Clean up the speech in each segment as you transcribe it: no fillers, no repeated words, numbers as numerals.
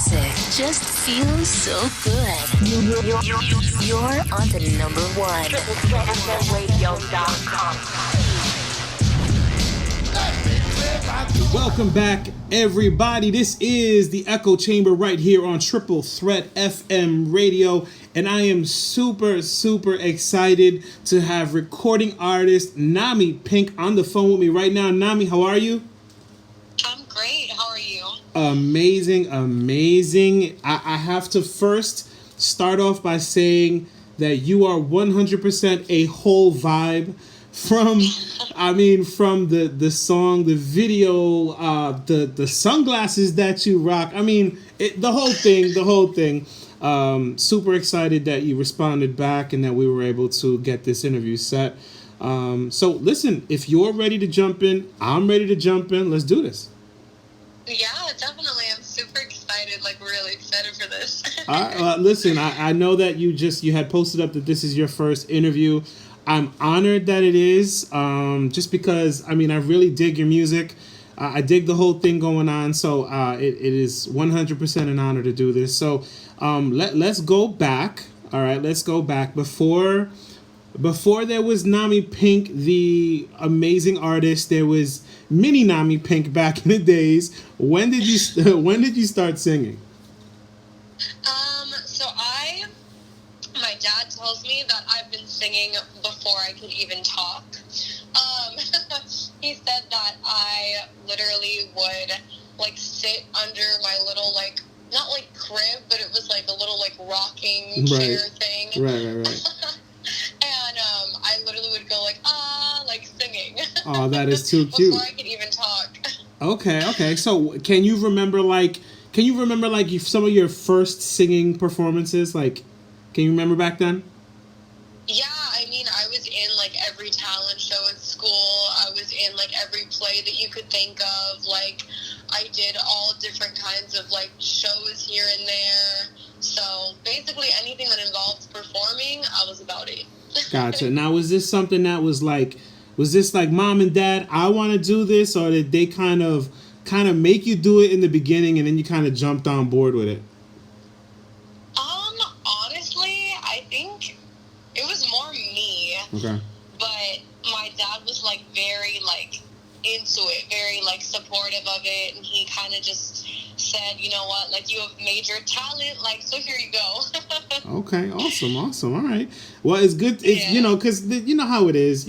music just feels so good. You're on to number one. Welcome back, everybody. This is the Echo Chamber right here on Triple Threat FM Radio, and I am super excited to have recording artist Nami Pink on the phone with me right now. Nami, how are you? I'm great. How are you? Amazing. I have to first start off by saying that you are 100% a whole vibe from the song, the video, the sunglasses that you rock. I mean, the whole thing. Super excited that you responded back and that we were able to get this interview set. So listen, if you're ready to jump in, I'm ready to jump in. Let's do this. Yeah, definitely. I'm super excited, really excited for this. All right, listen, I know that you had posted up that this is your first interview. I'm honored that it is, just because, I really dig your music. I dig the whole thing going on, so it is 100% an honor to do this. So let's go back, all right? Let's go back. Before there was Nami Pink, the amazing artist, there was mini Nami Pink back in the days. When did you start singing? My dad tells me that I've been singing before I could even talk. He said that I literally would sit under my little not crib, but it was a little rocking chair thing. Right. And I literally would go singing. Oh, that is too cute. Before I could even talk. Okay. So can you remember some of your first singing performances? Can you remember back then? Yeah, I was in every talent show at school. I was in every play that you could think of. I did all different kinds of shows here and there. So basically anything that involved performing, I was about it. Gotcha. Now, was this something that was this mom and dad, I want to do this, or did they kind of make you do it in the beginning and then you kind of jumped on board with it? Honestly, I think it was more me. Okay. But my dad was very into it, very supportive of it, and he kind of just said, you know what, you have major talent, so here you go. Okay, awesome. All right. Well, it's good. It's, yeah. Because you know how it is.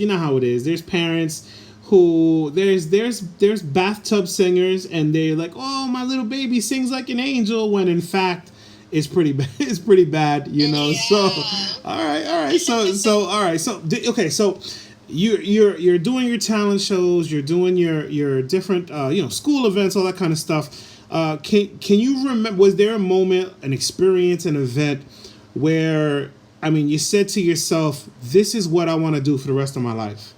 There's parents who there's bathtub singers, and they're like, oh, my little baby sings like an angel, when in fact it's pretty bad. It's pretty bad, Yeah. So all right. So you're doing your talent shows, you're doing your different school events, all that kind of stuff. Can you remember? Was there a moment, an experience, an event where you said to yourself, "This is what I want to do for the rest of my life"?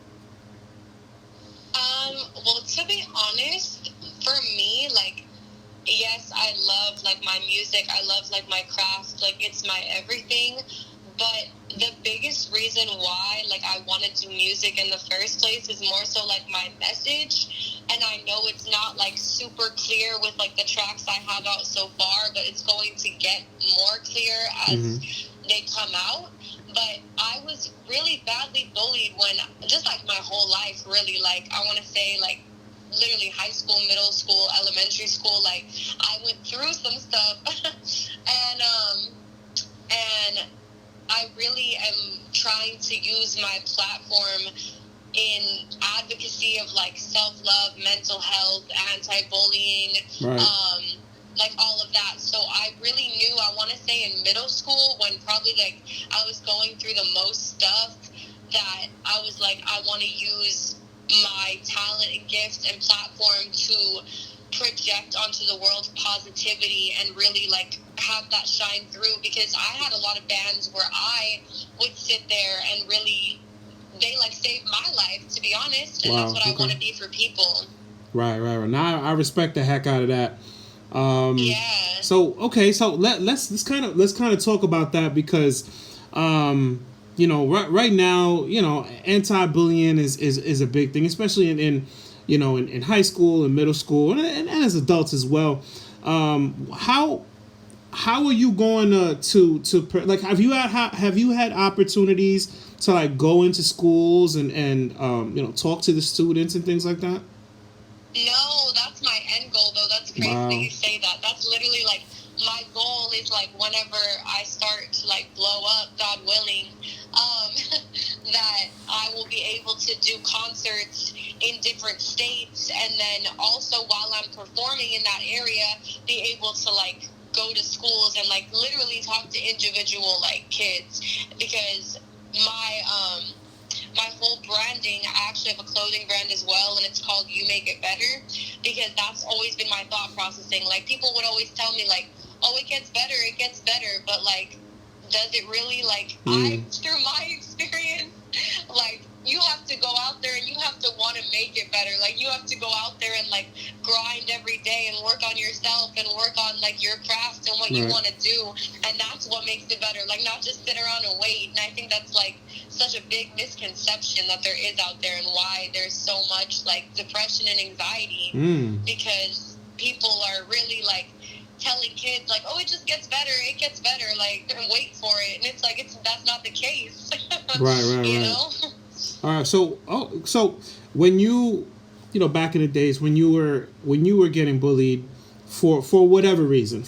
Well, to be honest, for me, yes, I love my music. I love my craft. It's my everything. But the biggest reason why I want to do music in the first place is more so my message. And I know it's not super clear with the tracks I have out so far, but it's going to get more clear as they come out. But I was really badly bullied when, just my whole life, really, I want to say literally high school, middle school, elementary school, I went through some stuff. and I really am trying to use my platform in advocacy of self-love, mental health, anti-bullying, Right. All of that. So I really knew, I want to say in middle school, when probably I was going through the most stuff, that I was I want to use my talent and gifts and platform to project onto the world positivity and really have that shine through, because I had a lot of bands where I would sit there and really, they saved my life, to be honest, and Wow, that's what okay. I want to be for people. Right. Now I respect the heck out of that. Yeah. So let's kind of talk about that, because right now, anti-bullying is a big thing, especially in high school and middle school, and as adults as well. How how are you going like have you had opportunities to like go into schools and talk to the students and things like that? No, that's my end goal, though. That's crazy Wow. that you say that. That's literally, like, my goal is, like, whenever I start to, like, blow up, God willing, that I will be able to do concerts in different states, and then also while I'm performing in that area, be able to, like, go to schools and, like, literally talk to individual, like, kids, because my whole branding, I actually have a clothing brand as well, and it's called You Make It Better, because that's always been my thought processing. Like, people would always tell me, like, oh, it gets better, but, like, does it really? Like, through my experience, like, you have to go out there and you have to want to make it better. Like, you have to go out there and, like, grind every day and work on yourself and work on, like, your craft and what you want to do. And that's what makes it better. Like, not just sit around and wait. And I think that's, like, such a big misconception that there is out there, and why there's so much, like, depression and anxiety. Because people are really, like, telling kids, like, oh, it just gets better, like, wait for it. And it's like, that's not the case. Right. You know? All right, so when you back in the days when you were getting bullied for whatever reason,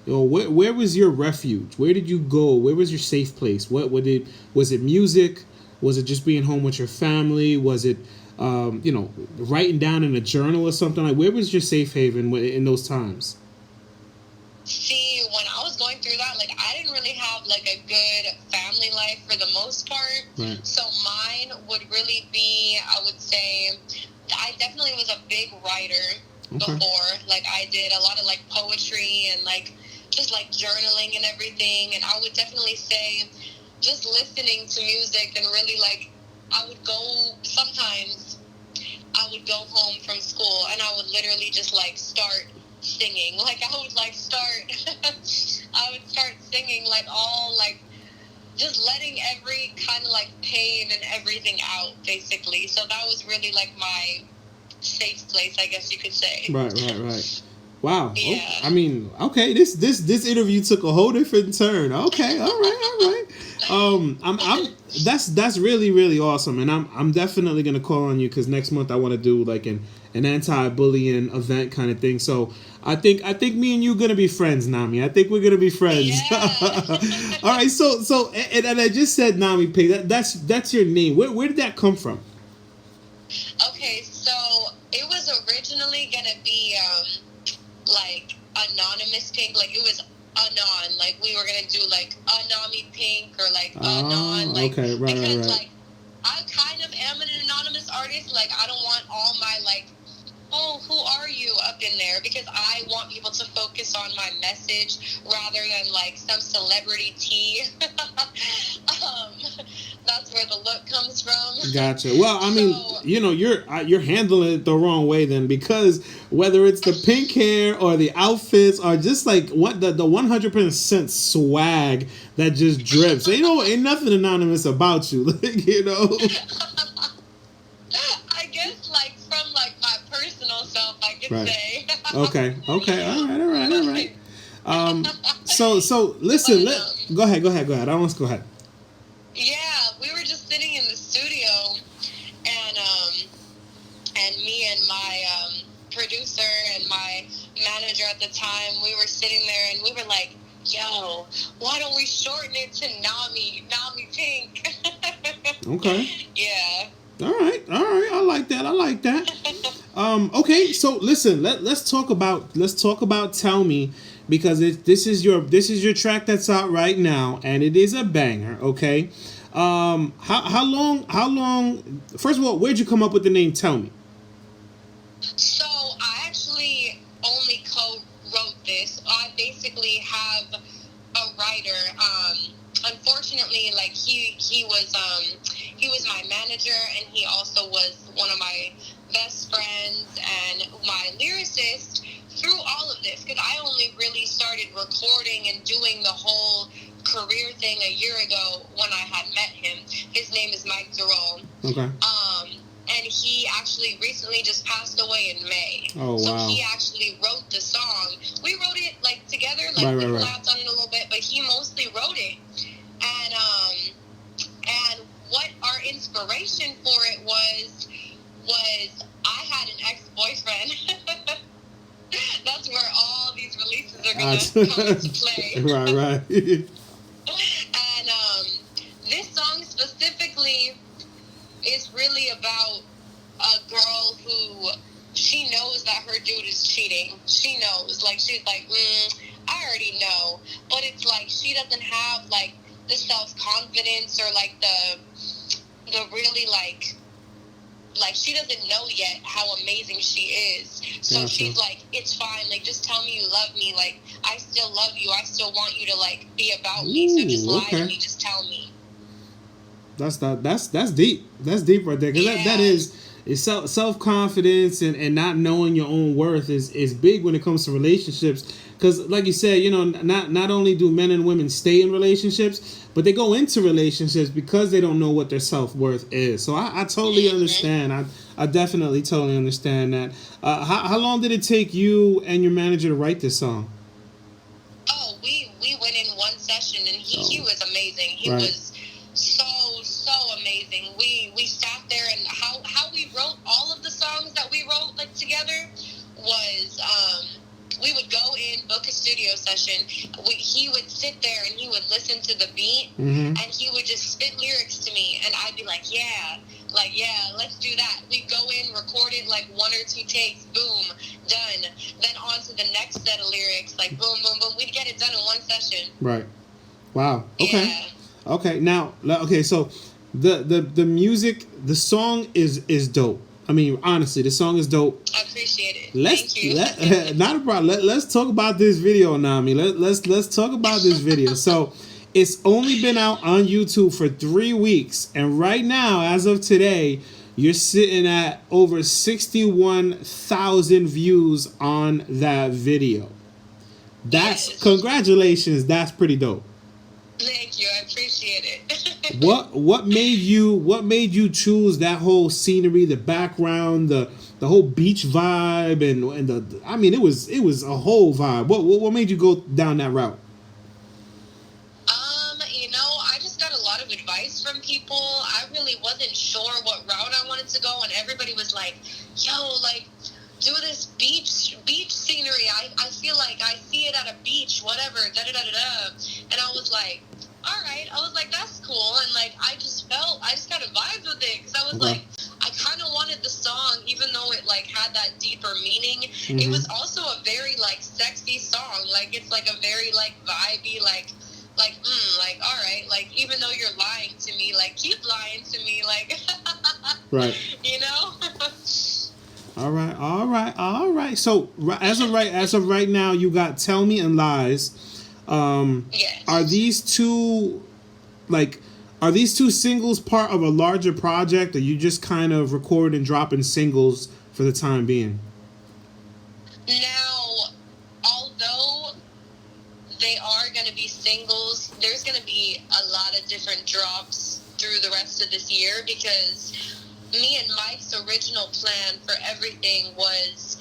where was your refuge? Where did you go? Where was your safe place? Was it music? Was it just being home with your family? Was it writing down in a journal or something? Like, where was your safe haven in those times? See, when I was going through that, like, I didn't really have, like, a good family life for the most part. Right. So mine would really be, I would say, I definitely was a big writer before. Like, I did a lot of, like, poetry and, like, just, like, journaling and everything. And I would definitely say just listening to music and really, like, I would go home from school and I would literally just, like, start singing. Like, I would start singing, like, all, like, just letting every kind of, like, pain and everything out, basically. So that was really, like, my safe place, I guess you could say. Right. Wow. Yeah. Oh, I mean, okay, this interview took a whole different turn. Okay, all right. That's really, really awesome, and I'm definitely gonna call on you because next month I want to do like an anti-bullying event kind of thing. So I think me and you gonna be friends, Nami. I think we're gonna be friends. Yeah. All right. So and I just said Nami Pig. That's your name. Where did that come from? Okay, so it was originally gonna be like anonymous pink, like it was anon, like we were gonna do like Nami Pink or like anon, like okay, right. like I kind of am an anonymous artist. Like, I don't want all my, like, oh, who are you up in there, because I want people to focus on my message rather than, like, some celebrity tea. That's where the look comes from. Gotcha. Well, I mean, you're handling it the wrong way then, because whether it's the pink hair or the outfits or just like what the 100% swag that just drips, ain't nothing anonymous about you, I guess, like, from, like, my personal self, I could right. say. Okay. All right. So listen, go ahead. I want to go ahead. Yeah, we were just sitting in the studio, and me and my producer and my manager at the time, we were sitting there and we were like, yo, why don't we shorten it to Nami Pink? Okay. Yeah. All right. I like that. Okay. So listen, let's talk about Tell Me, because this is your track that's out right now, and it is a banger. Okay. How long? First of all, where'd you come up with the name Tell Me? So I actually only co-wrote this. I basically have a writer. Unfortunately, like he was my manager, and he also was one of my best friends and my lyricist through all of this, because I only really started recording and doing the whole career thing a year ago when I had met him. His name is Mike Durrell. Okay. And he actually recently just passed away in May. Oh, wow. So he actually actually wrote the song. We wrote it like together, like Right, we right, right. collabed on it a little bit, but he mostly wrote it. And what our inspiration for it was I had an ex-boyfriend. That's where all these releases are gonna come into play. Right. And this song specifically is really about a girl who she knows that her dude is cheating. She knows, like she's like, I already know, but it's like she doesn't have like the self-confidence or like the really like she doesn't know yet how amazing she is. So Gotcha. she's like, it's fine, like just tell me you love me, like I still love you, I still want you to like be about me, so just lie to me, just tell me. That's deep. That's deep right there, because that is self-confidence and not knowing your own worth is big when it comes to relationships. Because like you said, not only do men and women stay in relationships, but they go into relationships because they don't know what their self-worth is. So I totally understand. I definitely totally understand that. How long did it take you and your manager to write this song? Oh, we went in one session, and he was amazing. He Right. was so amazing. We sat there, and how we wrote all of the songs that we wrote like together was we would go in, book a studio session. He would sit there and he would listen to the beat, and he would just spit lyrics to me, and I'd be like, yeah, let's do that. We'd go in, record it like 1 or 2 takes, boom, done. Then on to the next set of lyrics, like boom, boom, boom. We'd get it done in one session. Right. Wow. Okay. Yeah. Okay. Now, so the music, the song is dope. I mean, honestly, the song is dope. I appreciate it. Thank you. Not a problem. Let's talk about this video, Nami. Let's talk about this video. So, it's only been out on YouTube for 3 weeks, and right now, as of today, you're sitting at over 61,000 views on that video. Congratulations. That's pretty dope. Thank you. I appreciate it. What made you choose that whole scenery, the background, the whole beach vibe, and the I mean it was a whole vibe. What made you go down that route? I just got a lot of advice from people. I really wasn't sure what route I wanted to go, and everybody was like, yo, like do this beach scenery. I feel like I see it at a beach, whatever, da-da-da-da-da. And I was like, all right. I was like, that's cool. And like, I just kind of vibed with it, because I was like, I kind of wanted the song, even though it like had that deeper meaning. It was also a very like sexy song. Like it's like a very like vibey, like all right, like even though you're lying to me, like keep lying to me, like Right. All right. So as of right now, you got "Tell Me" and "Lies." Yes. Are these two singles part of a larger project, or you just kind of record and dropping singles for the time being? Now, although they are going to be singles, there's going to be a lot of different drops through the rest of this year, because me and Mike's original plan for everything was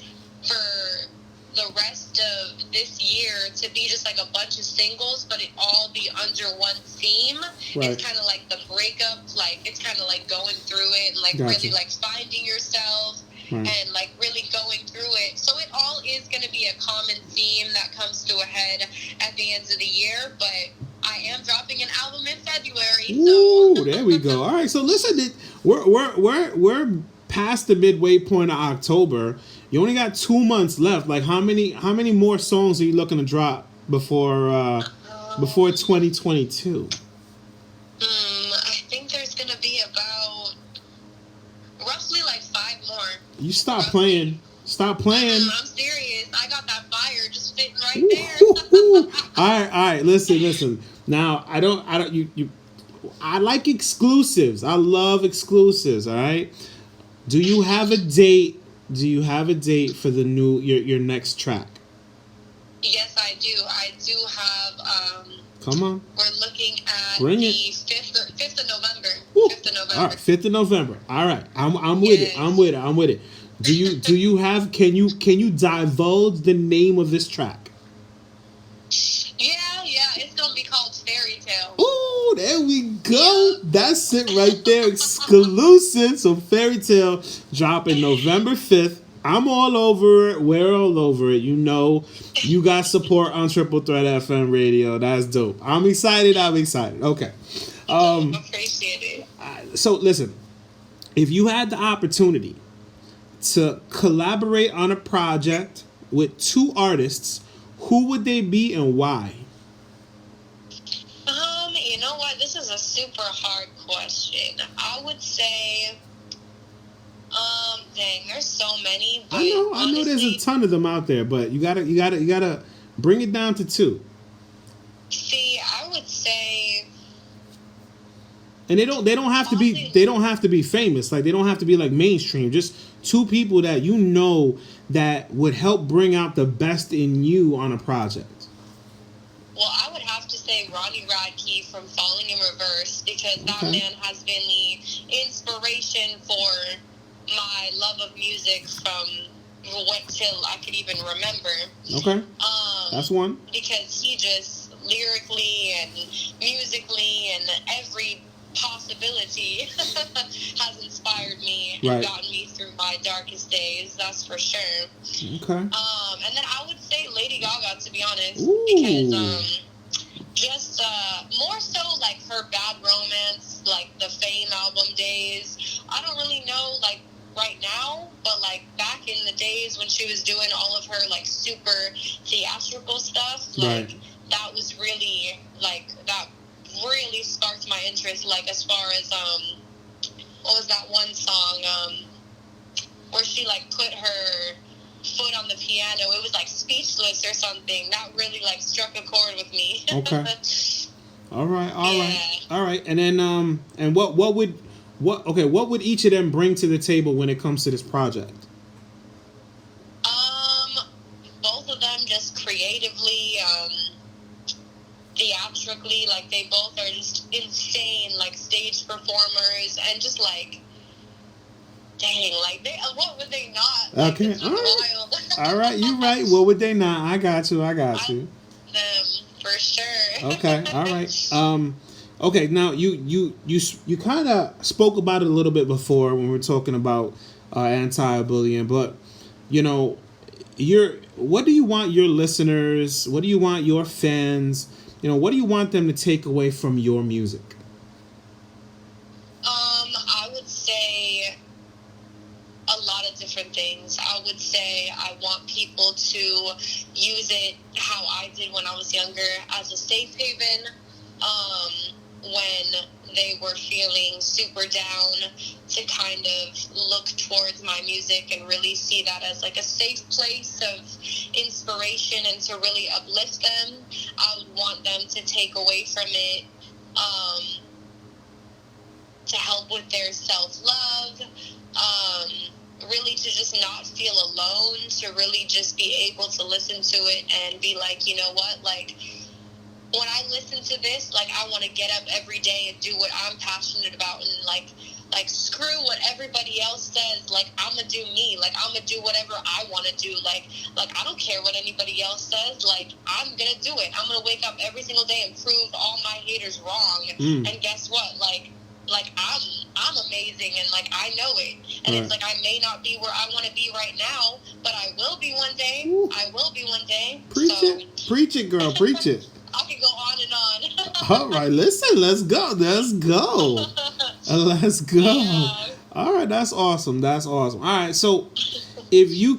for the rest of this year to be just like a bunch of singles, but it all be under one theme. Right. It's kind of like the breakup, like it's kind of like going through it and like Gotcha. really like finding yourself. Right. And like really going through it. So it all is going to be a common theme that comes to a head at the end of the year, but I am dropping an album in February. Ooh, So there we go. All right, so listen, we're past the midway point of October. You only got 2 months left. Like how many more songs are you looking to drop before 2022? I think there's going to be about roughly like 5 more. You stop playing. Stop playing. I'm serious. I got that fire just fitting right there. All right. Listen. Now, I like exclusives. I love exclusives. All right. Do you have a date? For the new your next track? Yes, I do. I do have. Come on. We're looking at Bring the it. 5th of November. Woo. 5th of November. All right, 5th of November. All right, I'm with it. I'm with it. Do you have can you divulge the name of this track? Yeah, it's gonna be called Fairy Tale. Oh, there we go. That's it right there. Exclusive. So Fairy Tale dropping November 5th. I'm all over it. We're all over it. You know, you got support on Triple Threat FM radio. That's dope. I'm excited. Okay. Appreciate it. So listen, if you had the opportunity to collaborate on a project with two artists, who would they be and why? You know what? This is a super hard question. I would say, dang, there's so many. But I know honestly, there's a ton of them out there, but you gotta bring it down to two. See, I would say, and they don't have to be famous. Like, they don't have to be like mainstream. Just two people that you know that would help bring out the best in you on a project. well, I would have to say Ronnie Radke from Falling in Reverse, because that man has been the inspiration for my love of music from till I could even remember. Okay. That's one. Because he just lyrically and musically and every possibility has inspired me and gotten me through my darkest days, that's for sure. Okay. And then I would say Lady Gaga, to be honest. Ooh. Because just more so like her Bad Romance, like the Fame album days. I don't really know like right now, but like back in the days when she was doing all of her like super theatrical stuff, like that was really like that really sparked my interest, like as far as what was that one song where she like put her foot on the piano, it was like Speechless or something, that really like struck a chord with me. Okay. all right, and then and what would each of them bring to the table when it comes to this project? Both of them just creatively, theatrically, like they both are just insane, like stage performers, and just like, dang, like what would they not? Okay, all right. All right, you right. What would they not? I got you. Them for sure. Okay, all right. Okay, now you kind of spoke about it a little bit before when we were talking about anti-bullying, but you know, what do you want your listeners? What do you want your fans? You know, what do you want them to take away from your music? I would say a lot of different things. I would say I want people to use it how I did when I was younger, as a safe haven, when they were feeling super down, to kind of look towards my music and really see that as like a safe place of inspiration and to really uplift them. I would want them to take away from it, to help with their self-love, really to just not feel alone, to really just be able to listen to it and be like, you know what, like, when I listen to this, like, I want to get up every day and do what I'm passionate about, and like screw what everybody else says. Like, I'm gonna do me. Like, I'm gonna do whatever I want to do. Like I don't care what anybody else says. Like, I'm gonna do it. I'm gonna wake up every single day and prove all my haters wrong. And guess what? Like I'm amazing, and like I know it. And it's like, I may not be where I want to be right now, but I will be one day. Ooh. I will be one day. Preach it, girl. Preach it. I can go on and on. All right, listen, let's go. Let's go. Yeah. All right, that's awesome. All right, so if you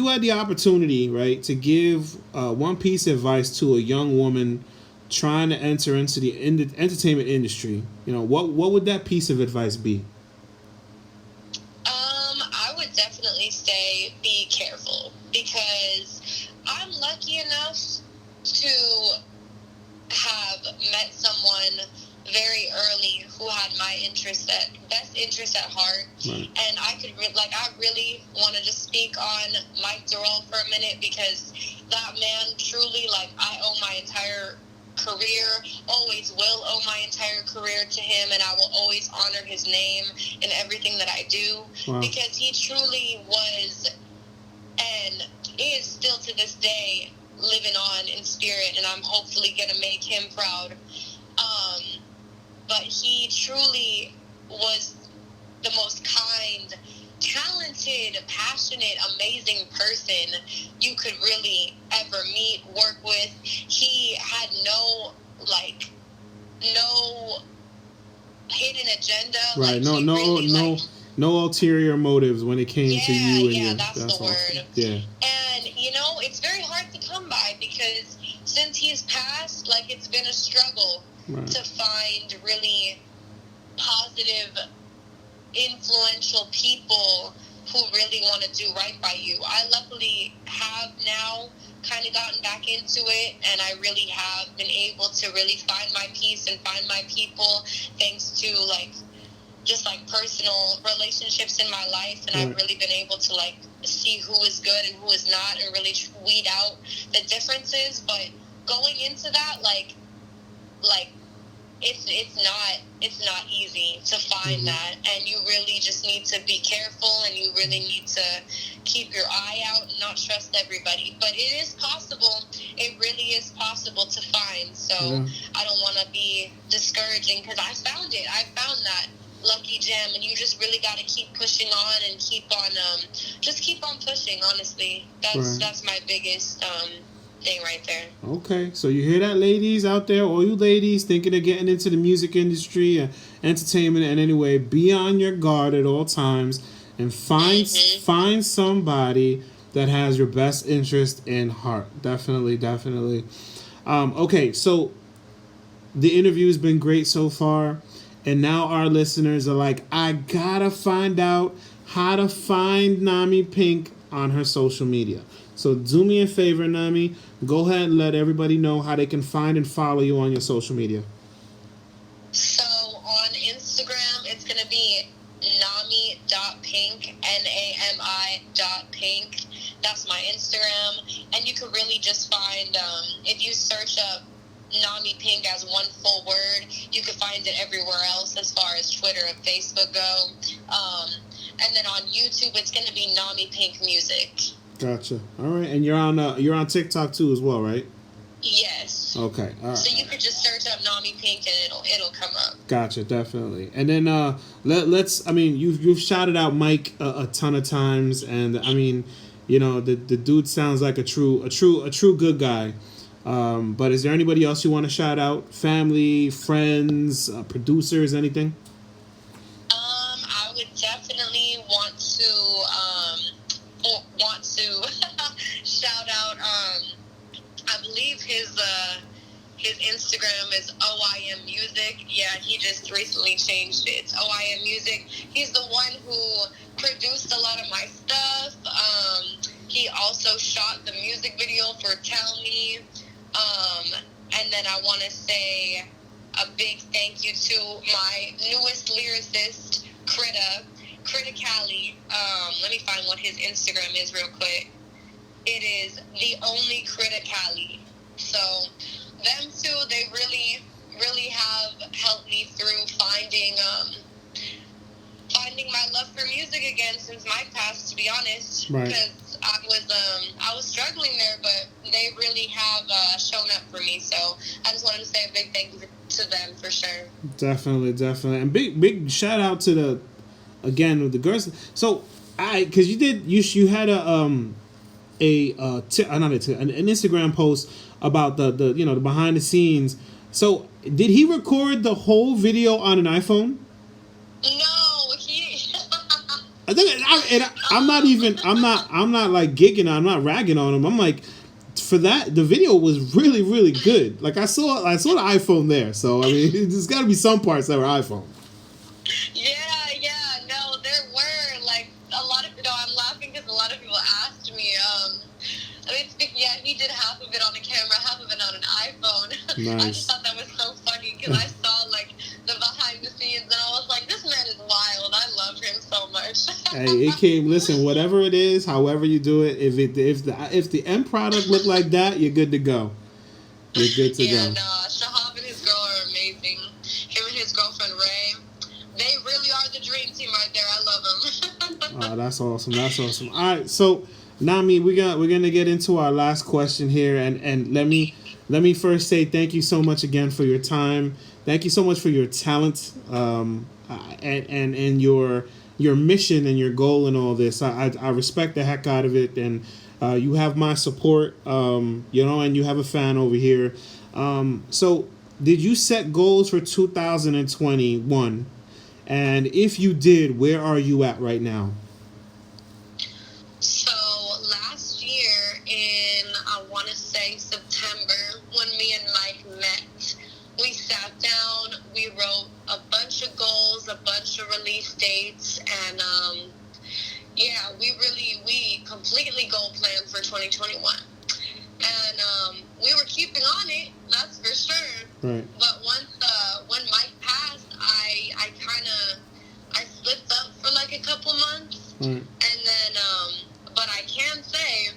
had the opportunity, right, to give one piece of advice to a young woman trying to enter into the entertainment industry, you know, what would that piece of advice be? I would definitely say be careful, because I'm lucky enough to have met someone very early who had my best interest at heart. Right. And I could I really want to just speak on Mike Durrell for a minute, because that man truly, like, I owe my entire career, always will owe my entire career to him, and I will always honor his name in everything that I do. Wow. Because he truly was and is still to this day living on in spirit, and I'm hopefully going to make him proud. But he truly was the most kind, talented, passionate, amazing person you could really ever meet, work with. He had no hidden agenda. Right. Like, No ulterior motives when it came to you and your. That's the awesome. word. Yeah. And it's very hard to come by, because since he's passed, like, it's been a struggle to find really positive, influential people who really want to do right by you. I luckily have now kind of gotten back into it, and I really have been able to really find my peace and find my people, thanks to just personal relationships in my life, and I've really been able to see who is good and who is not, and really weed out the differences. But going into that, it's not easy to find that, and you really just need to be careful, and you really need to keep your eye out and not trust everybody. But it is possible. It really is possible to find. So I don't want to be discouraging, because I found it. I found that lucky gem, and you just really got to keep pushing on and keep on pushing. Honestly, that's my biggest thing right there. Okay, so you hear that, ladies out there, all you ladies thinking of getting into the music industry, entertainment, and anyway, be on your guard at all times, and find somebody that has your best interest in heart. Definitely. Okay, so the interview's been great so far. And now our listeners are like, I gotta find out how to find Nami Pink on her social media. So do me a favor, Nami. Go ahead and let everybody know how they can find and follow you on your social media. So on Instagram, it's going to be nami.pink, nami.pink. That's my Instagram. And you could really just find, if you search up Nami Pink as one full word, you can find it everywhere else as far as Twitter and Facebook go. And then on YouTube, it's going to be Nami Pink Music. Gotcha. All right, and you're on TikTok too as well, right? Yes. Okay. All right. So you could just search up Nami Pink and it'll come up. Gotcha, definitely. And then let's. I mean, you've shouted out Mike a ton of times, and I mean, the dude sounds like a true good guy. But is there anybody else you want to shout out? Family, friends, producers, anything? I would definitely want to shout out. I believe his Instagram is OIM Music. Yeah, he just recently changed it. It's OIM Music. He's the one who produced a lot of my stuff. He also shot the music video for Tell Me. And then I want to say a big thank you to my newest lyricist, Criticali. Let me find what his Instagram is real quick. It is the only Criticali. So them two, they really, really have helped me through finding my love for music again since Mike passed, to be honest. Right. Because I was struggling there, but they really have shown up for me. So I just wanted to say a big thank you to them for sure. Definitely. And big shout out to the girls. So because you had an Instagram post about the behind the scenes. So did he record the whole video on an iPhone? No, he. I think I'm not like gigging. I'm not ragging on him. I'm like, for that, the video was really, really good. Like I saw the iPhone there. So I mean, there's got to be some parts that were iPhone. Yeah. No, there were a lot of. I'm laughing because a lot of people asked me. He did half of it on a camera, half of it on an iPhone. Nice. I just thought that was so funny because I saw the behind the scenes, and I was like, this man is wild. I love him so much. Hey, it came. Listen, whatever it is, however you do it, if the end product looked like that, you're good to go. You're good to go. No, Oh, that's awesome. That's awesome. All right, so Nami, we're gonna get into our last question here, and let me first say thank you so much again for your time. Thank you so much for your talent, and your mission and your goal and all this. I respect the heck out of it, and you have my support. And you have a fan over here. So, did you set goals for 2021? And if you did, where are you at right now? So last year in, I want to say September, when me and Mike met, we sat down, we wrote a bunch of goals, a bunch of release dates, and we completely goal planned for 2021. And we were keeping on it, that's for sure. Right. But when Mike passed, I slipped up for like a couple months. Right. And then, but I can say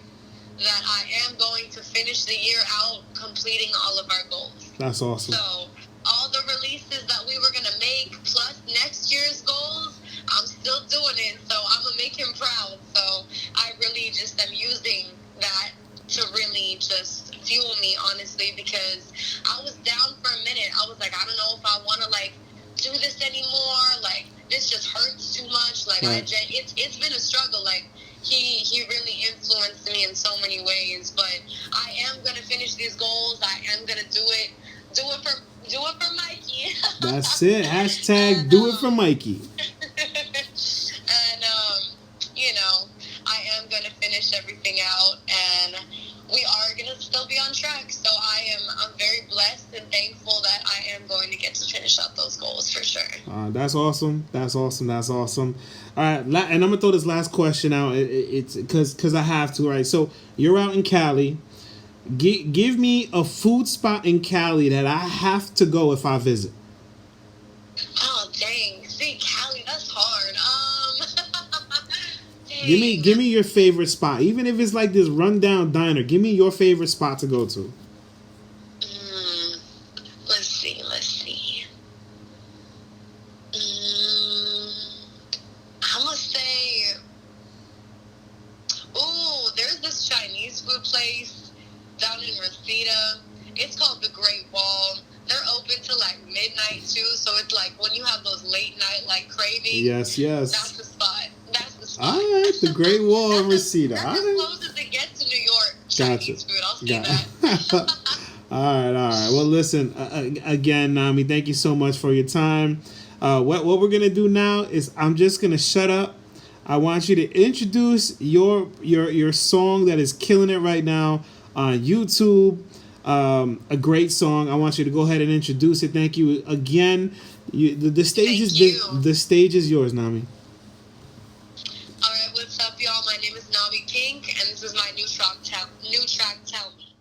that I am going to finish the year out completing all of our goals. That's awesome. So all the releases that we were going to make, plus next year's goals, I'm still doing it. So I'm going to make him proud. So I really just am using that to really just fuel me, honestly, because I was down for a minute. I was like, I don't know if I want to, like, do this anymore. Like, this just hurts too much. Like, right. It's been a struggle. Like, he really influenced me in so many ways. But I am going to finish these goals. I am going to do it. Do it for Mikey. That's it. Hashtag do it for Mikey. And, I am going to finish everything out, and we are going to still be on track. So I'm very blessed and thankful that I am going to get to finish out those goals for sure. That's awesome. That's awesome. That's awesome. All right, and I'm gonna throw this last question out. It's because I have to. Right. So you're out in Cali. Give me a food spot in Cali that I have to go if I visit. Oh dang! See, Cali, that's hard. Give me your favorite spot, even if it's like this rundown diner. Give me your favorite spot to go to. Let's see. I'm gonna say, there's this Chinese food place down in Reseda. It's called the Great Wall. They're open till like midnight too, so it's like when you have those late night like cravings. Yes. That's the spot. All right, the Great Wall of Reseda. That's as close as it gets to New York. Chinese food. I'll say that. All right. Well, listen, again, Nami, thank you so much for your time. What we're gonna do now is I'm just gonna shut up. I want you to introduce your song that is killing it right now on YouTube. A great song. I want you to go ahead and introduce it. Thank you again. The stage is yours, Nami. All right, what's up, y'all? My name is Nami Pink, and this is my new track, Tell Me.